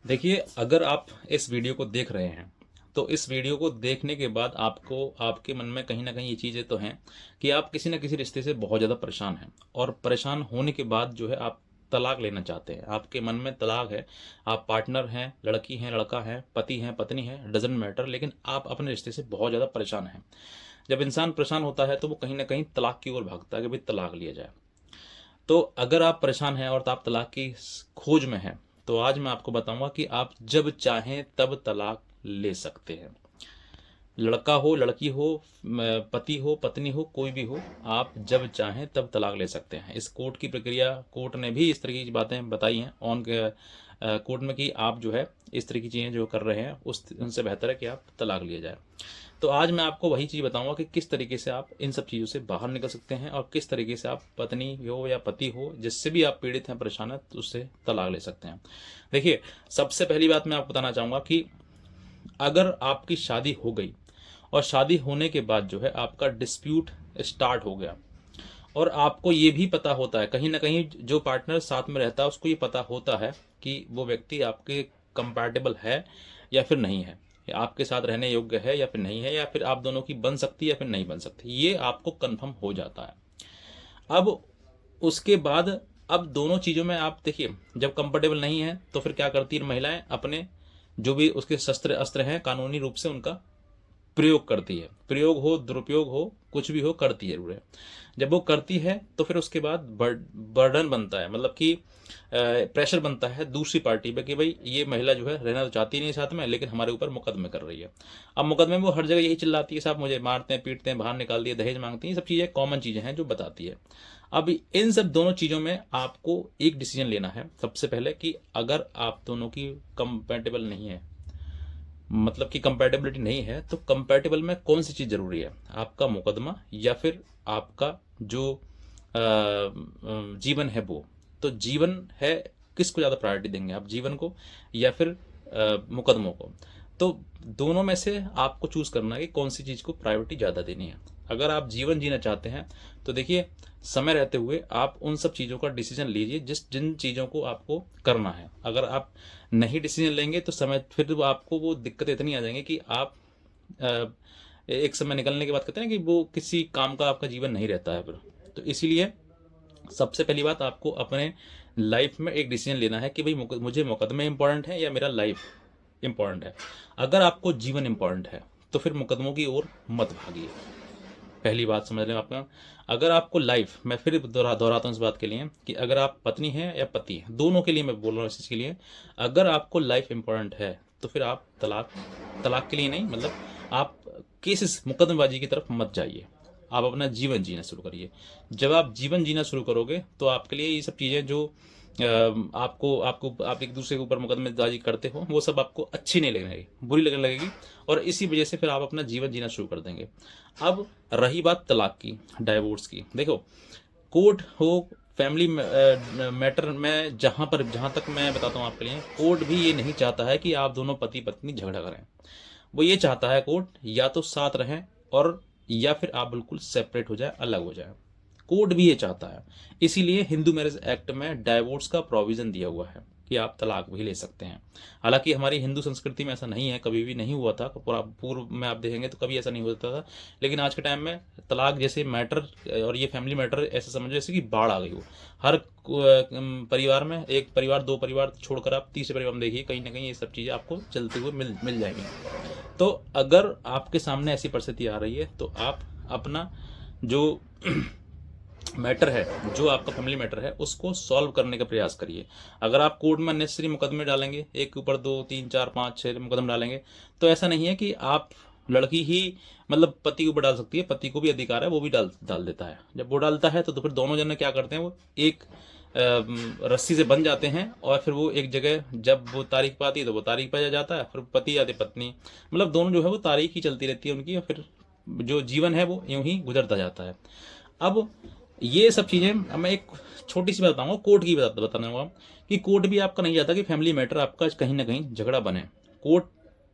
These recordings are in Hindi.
देखिए, अगर आप इस वीडियो को देख रहे हैं, तो इस वीडियो को देखने के बाद आपको आपके मन में कहीं न कहीं ये चीज़ें तो हैं कि आप किसी न किसी रिश्ते से बहुत ज़्यादा परेशान हैं और परेशान होने के बाद जो है आप तलाक लेना चाहते हैं। आपके मन में तलाक है, आप पार्टनर हैं, लड़की हैं, लड़का है, पति हैं, पत्नी है, डज़न्ट मैटर, लेकिन आप अपने रिश्ते से बहुत ज़्यादा परेशान हैं। जब इंसान परेशान होता है तो वो कहीं न कहीं तलाक की ओर भागता है कि भई तलाक लिया जाए। तो अगर आप परेशान हैं और आप तलाक की खोज में हैं, तो आज मैं आपको बताऊंगा कि आप जब चाहें तब तलाक ले सकते हैं। लड़का हो, लड़की हो, पति हो, पत्नी हो, कोई भी हो, आप जब चाहें तब तलाक ले सकते हैं। इस कोर्ट की प्रक्रिया, कोर्ट ने भी इस तरह की बातें बताई हैं ऑन कोर्ट में कि आप जो है इस तरह की चीज़ें जो कर रहे हैं उस उनसे बेहतर है कि आप तलाक लिया जाए। तो आज मैं आपको वही चीज़ बताऊंगा कि किस तरीके से आप इन सब चीज़ों से बाहर निकल सकते हैं और किस तरीके से आप पत्नी हो या पति हो, जिससे भी आप पीड़ित हैं, परेशान हैं, तो उससे तलाक ले सकते हैं। देखिए, सबसे पहली बात मैं आपको बताना चाहूँगा कि अगर आपकी शादी हो गई और शादी होने के बाद जो है आपका डिस्प्यूट स्टार्ट हो गया और आपको ये भी पता होता है, कहीं ना कहीं जो पार्टनर साथ में रहता है उसको ये पता होता है कि वो व्यक्ति आपके कंपैटिबल है या फिर नहीं है, या आपके साथ रहने योग्य है या फिर नहीं है, या फिर आप दोनों की बन सकती है या फिर नहीं बन सकती, ये आपको कंफर्म हो जाता है। अब उसके बाद अब दोनों चीज़ों में आप देखिए, जब कंफर्टेबल नहीं है तो फिर क्या करती है महिलाएं, अपने जो भी उसके शस्त्र अस्त्र हैं कानूनी रूप से उनका प्रयोग करती है। प्रयोग हो, दुरुपयोग हो, कुछ भी हो, करती है जरूर है। जब वो करती है तो फिर उसके बाद बर्डन बनता है, मतलब कि प्रेशर बनता है दूसरी पार्टी पे कि भाई ये महिला जो है रहना तो चाहती नहीं साथ में, लेकिन हमारे ऊपर मुकदमे कर रही है। अब मुकदमे में वो हर जगह यही चिल्लाती है, साहब मुझे मारते हैं, पीटते हैं, बाहर निकाल दिए, दहेज मांगती हैं, सब चीज़ें कॉमन चीज़ें हैं जो बताती है। अब इन सब दोनों चीज़ों में आपको एक डिसीजन लेना है सबसे पहले कि अगर आप दोनों की कंपेटेबल नहीं है, मतलब कि कंपैटिबिलिटी नहीं है, तो कंपैटिबल में कौन सी चीज़ ज़रूरी है, आपका मुकदमा या फिर आपका जो जीवन है वो। तो जीवन है, किसको ज़्यादा प्रायोरिटी देंगे आप, जीवन को या फिर मुकदमों को। तो दोनों में से आपको चूज़ करना है कि कौन सी चीज़ को प्रायोरिटी ज़्यादा देनी है। अगर आप जीवन जीना चाहते हैं तो देखिए, समय रहते हुए आप उन सब चीज़ों का डिसीजन लीजिए जिन चीज़ों को आपको करना है। अगर आप नहीं डिसीजन लेंगे तो समय फिर वो आपको वो दिक्कतें इतनी आ जाएंगी कि आप अ, एक समय निकलने के बाद कहते हैं कि वो किसी काम का आपका जीवन नहीं रहता है फिर। तो इसीलिए सबसे पहली बात आपको अपने लाइफ में एक डिसीजन लेना है कि भाई मुझे मुकदमे इंपॉर्टेंट है या मेरा लाइफ इंपॉर्टेंट है। अगर आपको जीवन इंपॉर्टेंट है तो फिर मुकदमों की ओर मत भागिए। पहली बात समझ लें आपका। अगर आपको लाइफ, मैं फिर दोहराता हूँ इस बात के लिए कि अगर आप पत्नी हैं या पति हैं, दोनों के लिए मैं बोल रहा हूँ इस चीज़ के लिए, अगर आपको लाइफ इंपॉर्टेंट है तो फिर आप तलाक तलाक के लिए नहीं, मतलब आप केसेस मुकदमेबाजी की तरफ मत जाइए। आप अपना जीवन जीना शुरू करिए। जब आप जीवन जीना शुरू करोगे तो आपके लिए ये सब चीज़ें जो आपको आपको आप एक दूसरे के ऊपर मुकदमेबाजी करते हो, वो सब आपको अच्छी नहीं लगने लगेगी, बुरी लगने लगेगी, और इसी वजह से फिर आप अपना जीवन जीना शुरू कर देंगे। अब रही बात तलाक की, डाइवोर्स की, देखो, कोर्ट हो, फैमिली मैटर में, जहाँ तक मैं बताता हूँ आपके लिए, कोर्ट भी ये नहीं चाहता है कि आप दोनों पति पत्नी झगड़ा करें। वो ये चाहता है कोर्ट या तो साथ रहें और या फिर आप बिल्कुल सेपरेट हो जाए, अलग हो जाए। कोर्ट भी ये चाहता है। इसीलिए हिंदू मैरिज एक्ट में डाइवोर्स का प्रोविजन दिया हुआ है कि आप तलाक भी ले सकते हैं। हालांकि हमारी हिंदू संस्कृति में ऐसा नहीं है, कभी भी नहीं हुआ था, पूर्व में आप देखेंगे तो कभी ऐसा नहीं होता था। लेकिन आज के टाइम में तलाक जैसे मैटर और ये फैमिली मैटर ऐसे समझो जैसे कि बाढ़ आ गई हो। हर परिवार में, एक परिवार, दो परिवार छोड़कर आप तीसरे परिवार में देखिए, कहीं ना कहीं ये सब चीज़ें आपको चलते हुए मिल जाएंगी। तो अगर आपके सामने ऐसी परिस्थिति आ रही है तो आप अपना जो मैटर है, जो आपका फैमिली मैटर है, उसको सॉल्व करने का प्रयास करिए। अगर आप कोर्ट में अननेसेसरी मुकदमे डालेंगे, एक के ऊपर दो तीन चार पाँच छः मुकदमे डालेंगे, तो ऐसा नहीं है कि आप, लड़की ही मतलब पति के ऊपर डाल सकती है, पति को भी अधिकार है, वो भी डाल डाल देता है। जब वो डालता है तो फिर दोनों जने क्या करते हैं, वो एक रस्सी से बंध जाते हैं और फिर वो एक जगह, जब वो तारीख पाती है तो वो तारीख पर जाता है, फिर पति आते पत्नी, मतलब दोनों जो है वो तारीख ही चलती रहती है उनकी, और फिर जो जीवन है वो यूं ही गुजरता जाता है। अब ये सब चीज़ें, मैं एक छोटी सी बात बताऊंगा, कोर्ट की बताना होगा कि कोर्ट भी आपका नहीं चाहता कि फैमिली मैटर आपका कहीं ना कहीं झगड़ा बने। कोर्ट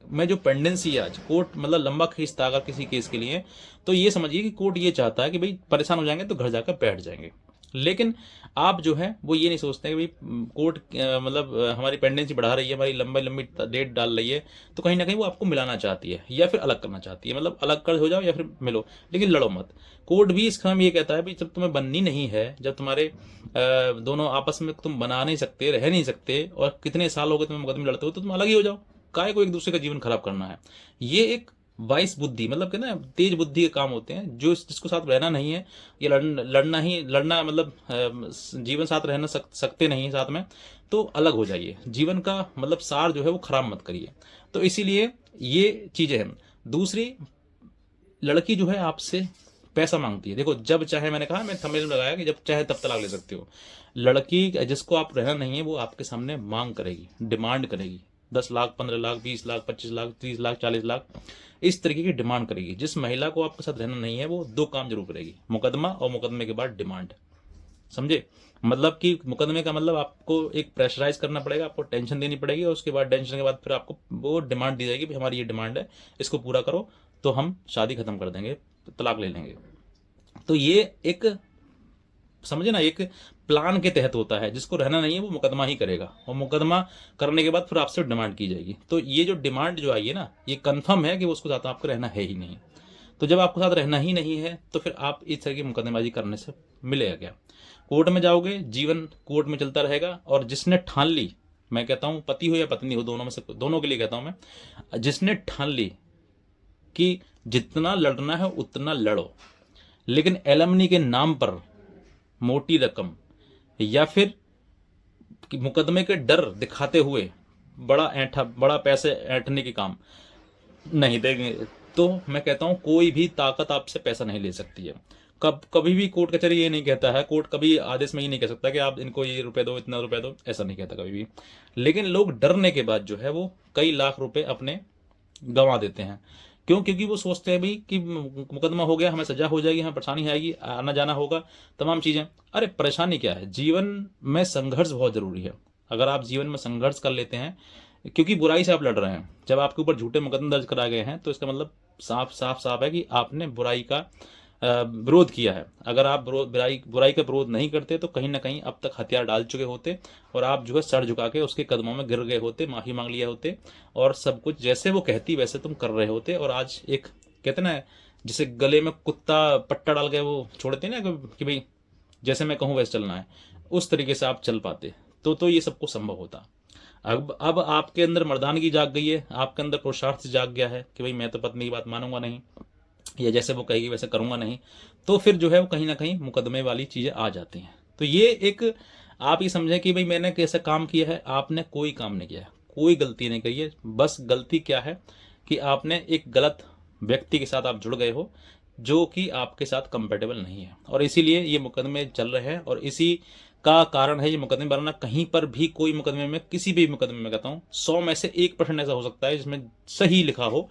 में जो पेंडेंसी है आज, कोर्ट मतलब लंबा खींचता अगर किसी केस के लिए, तो ये समझिए कि कोर्ट ये चाहता है कि भाई परेशान हो जाएंगे तो घर जाकर बैठ जाएंगे। लेकिन आप जो है वो ये नहीं सोचते कि भाई कोर्ट मतलब हमारी पेंडेंसी बढ़ा रही है, हमारी लंबी लंबी डेट डाल रही है, तो कहीं ना कहीं वो आपको मिलाना चाहती है या फिर अलग करना चाहती है, मतलब अलग कर हो जाओ या फिर मिलो, लेकिन लड़ो मत। कोर्ट भी इस काम ये कहता है भाई जब तुम्हें बननी नहीं है, जब तुम्हारे दोनों आपस में तुम बना नहीं सकते, रह नहीं सकते, और कितने साल हो गए तुम्हें मुकदमे लड़ते हो, तो तुम अलग ही हो जाओ, काहे को एक दूसरे का जीवन खराब करना है। ये एक वाइस बुद्धि, मतलब कहते हैं तेज बुद्धि के काम होते हैं, जो जिसको साथ रहना नहीं है, ये लड़ना ही लड़ना, मतलब जीवन साथ रहना सकते नहीं साथ में, तो अलग हो जाइए, जीवन का मतलब सार जो है वो खराब मत करिए। तो इसीलिए ये चीजें हैं। दूसरी, लड़की जो है आपसे पैसा मांगती है, देखो जब चाहे, मैंने कहा, मैं थंबनेल में लगाया कि जब चाहे तब तलाक ले सकते हो। लड़की जिसको आप रहना नहीं है वो आपके सामने मांग करेगी, डिमांड करेगी, 10 लाख, 15 लाख, 20 लाख, 25 लाख, 30 लाख, 40 लाख, इस तरीके की डिमांड करेगी। जिस महिला को आपके साथ रहना नहीं है वो दो काम जरूर करेगी, मुकदमा और मुकदमे के बाद डिमांड। समझे? मतलब कि मुकदमे का मतलब आपको एक प्रेशराइज करना पड़ेगा, आपको टेंशन देनी पड़ेगी, और उसके बाद टेंशन के बाद फिर आपको वो डिमांड दी जाएगी, हमारी ये डिमांड है, इसको पूरा करो तो हम शादी खत्म कर देंगे, तलाक ले लेंगे। तो ये एक, समझे ना, एक प्लान के तहत होता है। जिसको रहना नहीं है वो मुकदमा ही करेगा, और मुकदमा करने के बाद फिर आपसे डिमांड की जाएगी। तो ये जो डिमांड जो आई है ना, ये कंफर्म है कि वो उसको साथ आपको रहना है ही नहीं। तो जब आपको साथ रहना ही नहीं है तो फिर आप इस तरह की मुकदमेबाजी करने से मिलेगा क्या? कोर्ट में जाओगे, जीवन कोर्ट में चलता रहेगा। और जिसने ठान ली, मैं कहता हूं पति हो या पत्नी हो, दोनों में से, दोनों के लिए कहता हूं मैं, जिसने ठान ली कि जितना लड़ना है उतना लड़ो, लेकिन एलमनी के नाम पर मोटी रकम या फिर कि मुकदमे के डर दिखाते हुए बड़ा पैसे ऐंठने के काम नहीं देंगे, तो मैं कहता हूं कोई भी ताकत आपसे पैसा नहीं ले सकती है। कभी भी कोर्ट कचहरी ये नहीं कहता है, कोर्ट कभी आदेश में ये नहीं कह सकता कि आप इनको ये रुपए दो, इतना रुपए दो, ऐसा नहीं कहता कभी भी। लेकिन लोग डरने के बाद जो है वो कई लाख रुपए अपने गंवा देते हैं। क्यों? क्योंकि वो सोचते हैं भाई कि मुकदमा हो गया, हमें सजा हो जाएगी, हमें परेशानी आएगी, आना जाना होगा, तमाम चीजें। अरे परेशानी क्या है, जीवन में संघर्ष बहुत जरूरी है। अगर आप जीवन में संघर्ष कर लेते हैं, क्योंकि बुराई से आप लड़ रहे हैं, जब आपके ऊपर झूठे मुकदमे दर्ज कराए गए हैं तो इसका मतलब साफ साफ साफ है कि आपने बुराई का विरोध किया है। अगर आप बुराई का विरोध नहीं करते तो कहीं ना कहीं अब तक हथियार डाल चुके होते, और आप जो है सर झुका के उसके कदमों में गिर गए होते, माफी मांग लिया होते, और सब कुछ जैसे वो कहती वैसे तुम कर रहे होते। और आज एक कहते ना, जिसे गले में कुत्ता पट्टा डाल के वो छोड़ते हैं ना कि भाई जैसे मैं कहूँ वैसे चलना है, उस तरीके से आप चल पाते, तो ये सब कुछ संभव होता। अब आपके अंदर मर्दानगी जाग गई है, आपके अंदर पुरुषार्थ जाग गया है कि भाई मैं तो पत्नी की बात मानूंगा नहीं, या जैसे वो कहेगी वैसे करूंगा नहीं, तो फिर जो है वो कहीं ना कहीं मुकदमे वाली चीजें आ जाती हैं। तो ये एक, आप ये समझें कि भाई मैंने कैसा काम किया है, आपने कोई काम नहीं किया है, कोई गलती नहीं करी है। बस गलती क्या है कि आपने एक गलत व्यक्ति के साथ आप जुड़ गए हो, जो कि आपके साथ कंपेटेबल नहीं है, और इसीलिए ये मुकदमे चल रहे हैं, और इसी का कारण है ये मुकदमे बनना। कहीं पर भी कोई मुकदमे में, किसी भी मुकदमे में कहता हूं 100 में से 1% ऐसा हो सकता है जिसमें सही लिखा हो,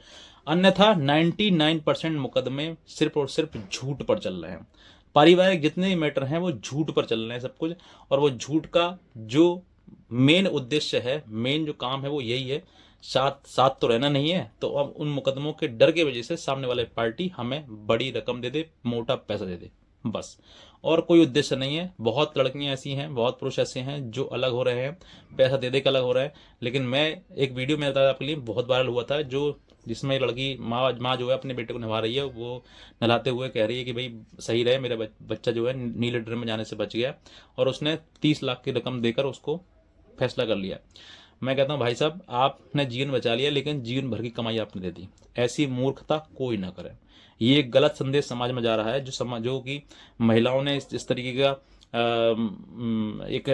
अन्यथा 99% मुकदमे सिर्फ और सिर्फ झूठ पर चल रहे हैं। पारिवारिक जितने भी मैटर हैं वो झूठ पर चल रहे हैं सब कुछ, और वो झूठ का जो मेन उद्देश्य है, मेन जो काम है वो यही है, साथ साथ तो रहना नहीं है, तो अब उन मुकदमों के डर की वजह से सामने वाले पार्टी हमें बड़ी रकम दे दे, मोटा पैसा दे दे, बस, और कोई उद्देश्य नहीं है। बहुत लड़कियां ऐसी हैं, बहुत पुरुष ऐसे हैं जो अलग हो रहे हैं, पैसा दे दे के अलग हो रहे हैं। लेकिन मैं एक वीडियो में बताया आपके लिए, बहुत वायरल हुआ था, जो जिसमें लड़की माँ जो है अपने बेटे को नहवा रही है, वो नहलाते हुए कह रही है कि भाई सही रहे, मेरा बच्चा जो है नीले ड्रम में जाने से बच गया, और उसने 30 लाख की रकम देकर उसको फैसला कर लिया। मैं कहता हूँ भाई साहब, आपने जीवन बचा लिया, लेकिन जीवन भर की कमाई आपने दे दी। ऐसी मूर्खता कोई ना करे। ये एक गलत संदेश समाज में जा रहा है, जो कि महिलाओं ने इस तरीके का एक,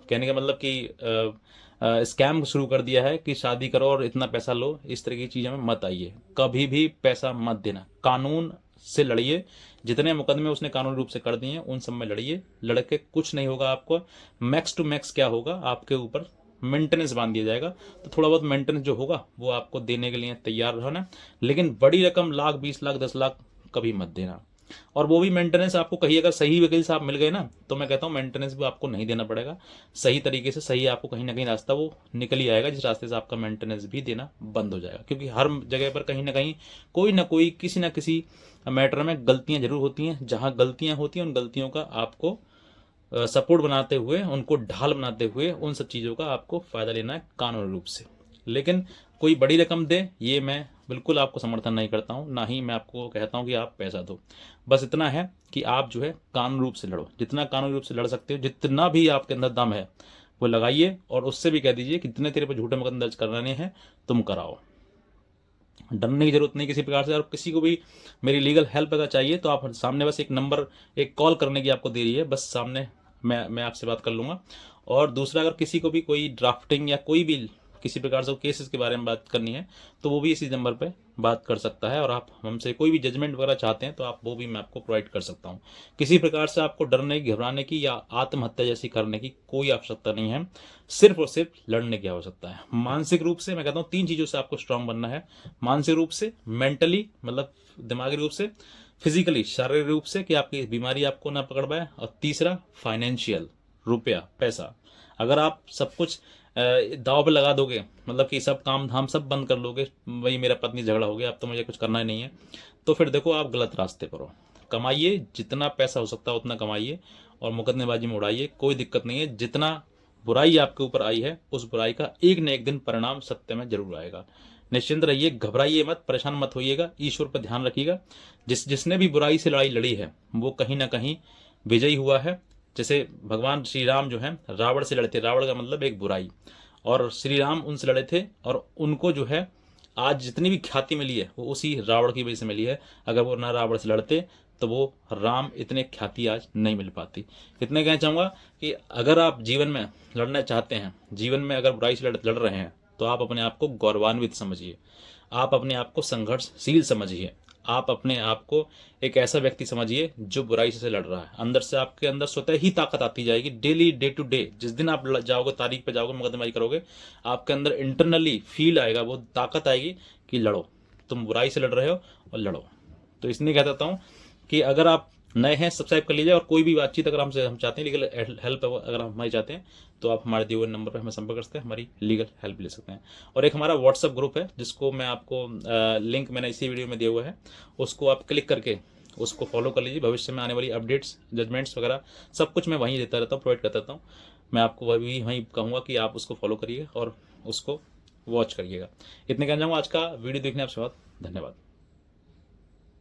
कहने का मतलब कि स्कैम शुरू कर दिया है कि शादी करो और इतना पैसा लो, इस तरह की चीज़ों में मत आइए, कभी भी पैसा मत देना। कानून से लड़िए, जितने मुकदमे उसने कानूनी रूप से कर दिए हैं उन सब में लड़िए, लड़के कुछ नहीं होगा आपको। मैक्स टू मैक्स क्या होगा, आपके ऊपर मेंटेनेंस बांध दिया जाएगा, तो थोड़ा बहुत मेंटेनेंस जो होगा वो आपको देने के लिए तैयार रहना, लेकिन बड़ी रकम, लाख, 20 लाख, 10 लाख कभी मत देना। और वो भी मेंटेनेंस आपको कहीं अगर सही वकील साहब मिल गए ना, तो मैं कहता हूँ मेंटेनेंस भी आपको नहीं देना पड़ेगा, सही तरीके से सही आपको कहीं ना कहीं रास्ता वो निकल ही आएगा, जिस रास्ते से आपका मेंटेनेंस भी देना बंद हो जाएगा। क्योंकि हर जगह पर कहीं ना कोई किसी ना किसी मैटर में गलतियां जरूर होती हैं। जहां गलतियां होती हैं उन गलतियों का आपको सपोर्ट बनाते हुए, उनको ढाल बनाते हुए उन सब चीज़ों का आपको फ़ायदा लेना है कानूनी रूप से। लेकिन कोई बड़ी रकम दे, ये मैं बिल्कुल आपको समर्थन नहीं करता हूँ, ना ही मैं आपको कहता हूँ कि आप पैसा दो। बस इतना है कि आप जो है कानूनी रूप से लड़ो, जितना कानूनी रूप से लड़ सकते हो, जितना भी आपके अंदर दम है वो लगाइए, और उससे भी कह दीजिए कि जितने तेरे पर झूठे मुकदमे दर्ज कराने हैं तुम कराओ। डरने की जरूरत नहीं किसी प्रकार से। और किसी को भी मेरी लीगल हेल्प अगर चाहिए तो आप सामने बस एक नंबर, एक कॉल करने की आपको देरी है, बस सामने मैं आपसे बात कर लूँगा। और दूसरा, अगर किसी को भी कोई ड्राफ्टिंग या कोई भी किसी प्रकार से केसेस के बारे में बात करनी है तो वो भी इसी नंबर पे बात कर सकता है। और आप हमसे कोई भी जजमेंट वगैरह चाहते हैं तो आप वो भी मैं आपको प्रोवाइड कर सकता हूँ। किसी प्रकार से आपको डरने की, घबराने की या आत्महत्या जैसी करने की कोई आवश्यकता नहीं है। सिर्फ और सिर्फ लड़ने की आवश्यकता है। मानसिक रूप से मैं कहता हूँ 3 चीज़ों से आपको स्ट्रांग बनना है। मानसिक रूप से, मेंटली मतलब दिमागी रूप से, फिजिकली शारीरिक रूप से कि आपकी बीमारी आपको ना पकड़ पाए, और तीसरा फाइनेंशियल, रुपया पैसा। अगर आप सब कुछ दाव पे लगा दोगे, मतलब कि सब काम धाम सब बंद कर लोगे, वही मेरा पत्नी झगड़ा हो गया अब तो मुझे कुछ करना ही नहीं है, तो फिर देखो आप गलत रास्ते पर हो। कमाइए, जितना पैसा हो सकता है उतना कमाइए और मुकदमेबाजी में उड़ाइए, कोई दिक्कत नहीं है। जितना बुराई आपके ऊपर आई है उस बुराई का एक न एक दिन परिणाम सत्य में जरूर आएगा। निश्चिंत रहिए, घबराइए मत, परेशान मत होइएगा, ईश्वर पर ध्यान रखिएगा। जिसने भी बुराई से लड़ाई लड़ी है वो कहीं ना कहीं विजयी हुआ है। जैसे भगवान श्री राम जो है रावण से लड़े थे, रावण का मतलब एक बुराई, और श्री राम उनसे लड़े थे, और उनको जो है आज जितनी भी ख्याति मिली है वो उसी रावण की वजह से मिली है। अगर वो ना रावण से लड़ते तो वो राम इतने ख्याति आज नहीं मिल पाती। इतने कहना चाहूँगा कि अगर आप जीवन में लड़ना चाहते हैं, जीवन में अगर बुराई से लड़ रहे हैं, तो आप अपने आप को गौरवान्वित समझिए, आप अपने आप को संघर्षशील समझिए, आप अपने आप को एक ऐसा व्यक्ति समझिए जो बुराई से लड़ रहा है। अंदर से आपके अंदर स्वतः ही ताकत आती जाएगी, डेली, डे टू डे। जिस दिन आप जाओगे, तारीख पे जाओगे, मुकदमेबाजी करोगे, आपके अंदर इंटरनली फील आएगा, वो ताकत आएगी कि लड़ो, तुम बुराई से लड़ रहे हो और लड़ो। तो इसलिए कह देता हूँ कि अगर आप नए हैं सब्सक्राइब कर लीजिए, और कोई भी बातचीत अगर हमसे हम चाहते हैं, लीगल हेल्प अगर हम हमारी चाहते हैं, तो आप हमारे दिए हुए नंबर पर हमें संपर्क कर सकते हैं, हमारी लीगल हेल्प ले सकते हैं। और एक हमारा व्हाट्सअप ग्रुप है जिसको मैं आपको लिंक मैंने इसी वीडियो में दिया हुआ है, उसको आप क्लिक करके उसको फॉलो कर लीजिए। भविष्य में आने वाली अपडेट्स, जजमेंट्स वगैरह सब कुछ मैं वहीं देता रहता हूँ, प्रोवाइड करता रहता हूँ। मैं आपको वहीं कहूँगा कि आप उसको फॉलो करिए और उसको वॉच करिएगा। इतने कहना चाहूँगा। आज का वीडियो देखने आपसे बहुत धन्यवाद।